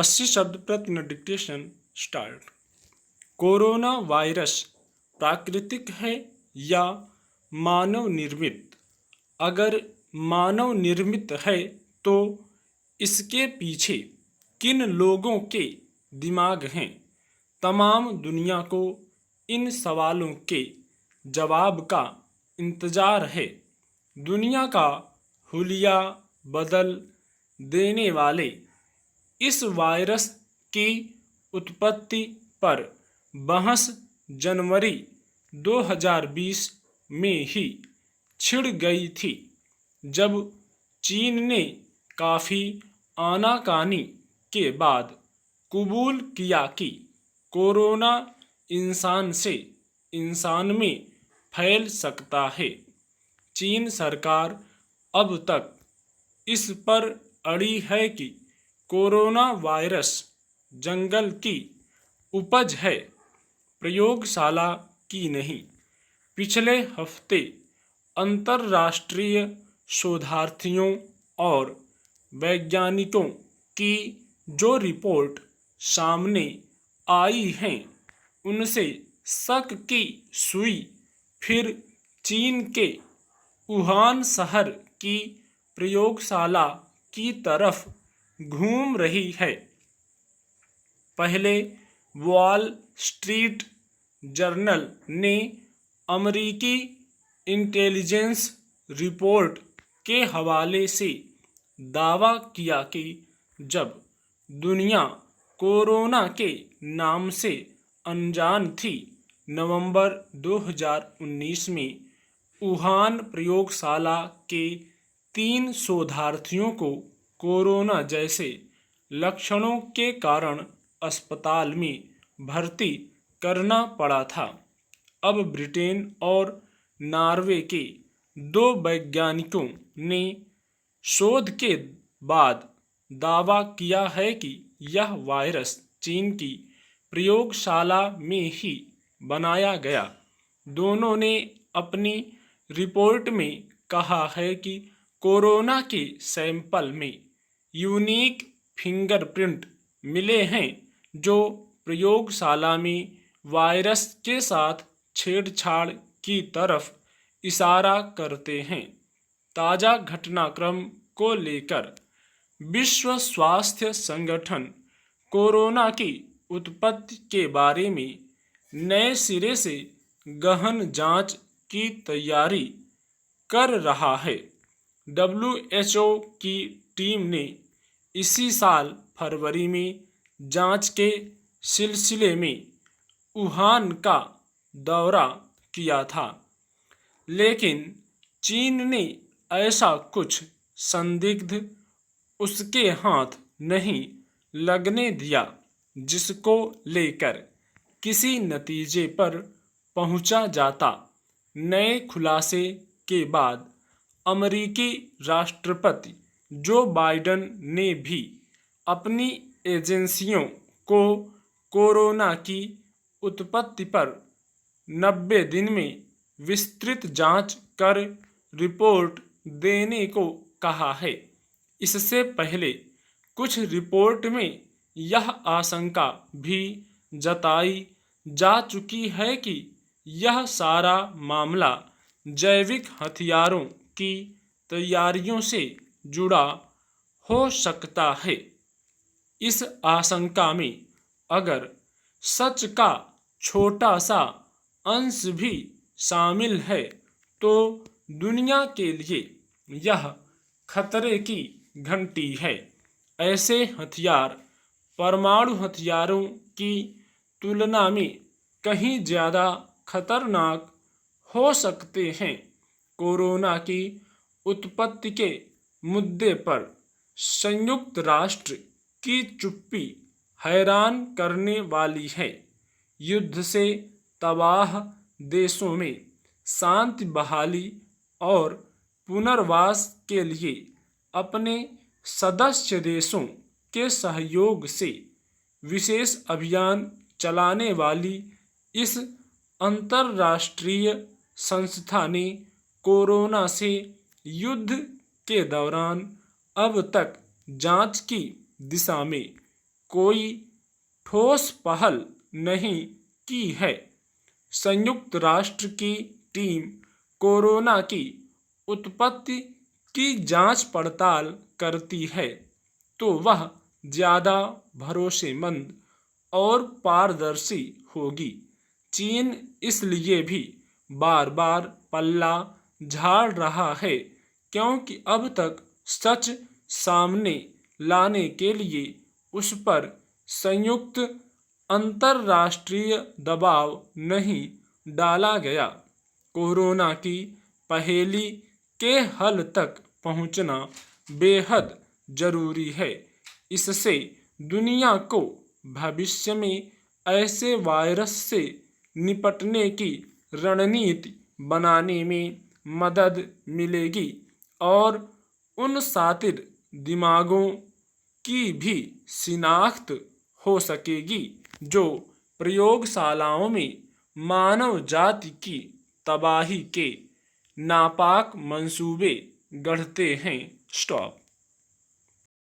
80 शब्द प्रति minute dictation start. Corona virus प्राकृतिक है या मानव निर्मित? अगर मानव निर्मित है तो इसके पीछे किन लोगों के दिमाग हैं? तमाम दुनिया को इन सवालों के जवाब का इंतजार है। दुनिया का हुलिया बदल देने वाले इस वायरस की उत्पत्ति पर बहस जनवरी 2020 में ही छिड़ गई थी, जब चीन ने काफ़ी आनाकानी के बाद कबूल किया कि कोरोना इंसान से इंसान में फैल सकता है। चीन सरकार अब तक इस पर अड़ी है कि कोरोना वायरस जंगल की उपज है, प्रयोगशाला की नहीं। पिछले हफ्ते अंतर्राष्ट्रीय शोधार्थियों और वैज्ञानिकों की जो रिपोर्ट सामने आई हैं, उनसे शक की सुई फिर चीन के वुहान शहर की प्रयोगशाला की तरफ घूम रही है। पहले वॉल स्ट्रीट जर्नल ने अमेरिकी इंटेलिजेंस रिपोर्ट के हवाले से दावा किया कि जब दुनिया कोरोना के नाम से अनजान थी, नवंबर 2019 में वुहान प्रयोगशाला के 3 शोधार्थियों को कोरोना जैसे लक्षणों के कारण अस्पताल में भर्ती करना पड़ा था। अब ब्रिटेन और नॉर्वे के 2 वैज्ञानिकों ने शोध के बाद दावा किया है कि यह वायरस चीन की प्रयोगशाला में ही बनाया गया। दोनों ने अपनी रिपोर्ट में कहा है कि कोरोना के सैंपल में यूनिक फिंगरप्रिंट मिले हैं, जो प्रयोगशाला में वायरस के साथ छेड़छाड़ की तरफ इशारा करते हैं। ताज़ा घटनाक्रम को लेकर विश्व स्वास्थ्य संगठन कोरोना की उत्पत्ति के बारे में नए सिरे से गहन जांच की तैयारी कर रहा है। WHO की टीम ने इसी साल फरवरी में जांच के सिलसिले में वुहान का दौरा किया था, लेकिन चीन ने ऐसा कुछ संदिग्ध उसके हाथ नहीं लगने दिया जिसको लेकर किसी नतीजे पर पहुंचा जाता। नए खुलासे के बाद अमेरिकी राष्ट्रपति जो बाइडेन ने भी अपनी एजेंसियों को कोरोना की उत्पत्ति पर 90 दिन में विस्तृत जांच कर रिपोर्ट देने को कहा है। इससे पहले कुछ रिपोर्ट में यह आशंका भी जताई जा चुकी है कि यह सारा मामला जैविक हथियारों की तैयारियों से जुड़ा हो सकता है। इस आशंका में अगर सच का छोटा सा अंश भी शामिल है, तो दुनिया के लिए यह खतरे की घंटी है। ऐसे हथियार परमाणु हथियारों की तुलना में कहीं ज़्यादा खतरनाक हो सकते हैं। कोरोना की उत्पत्ति के मुद्दे पर संयुक्त राष्ट्र की चुप्पी हैरान करने वाली है। युद्ध से तबाह देशों में शांति बहाली और पुनर्वास के लिए अपने सदस्य देशों के सहयोग से विशेष अभियान चलाने वाली इस अंतर्राष्ट्रीय संस्था ने कोरोना से युद्ध के दौरान अब तक जांच की दिशा में कोई ठोस पहल नहीं की है। संयुक्त राष्ट्र की टीम कोरोना की उत्पत्ति की जांच पड़ताल करती है तो वह ज़्यादा भरोसेमंद और पारदर्शी होगी। चीन इसलिए भी बार बार पल्ला झाड़ रहा है क्योंकि अब तक सच सामने लाने के लिए उस पर संयुक्त अंतर्राष्ट्रीय दबाव नहीं डाला गया। कोरोना की पहेली के हल तक पहुंचना बेहद जरूरी है। इससे दुनिया को भविष्य में ऐसे वायरस से निपटने की रणनीति बनाने में मदद मिलेगी और उन शातिर दिमागों की भी शिनाख्त हो सकेगी जो प्रयोगशालाओं में मानव जाति की तबाही के नापाक मंसूबे गढ़ते हैं। स्टॉप।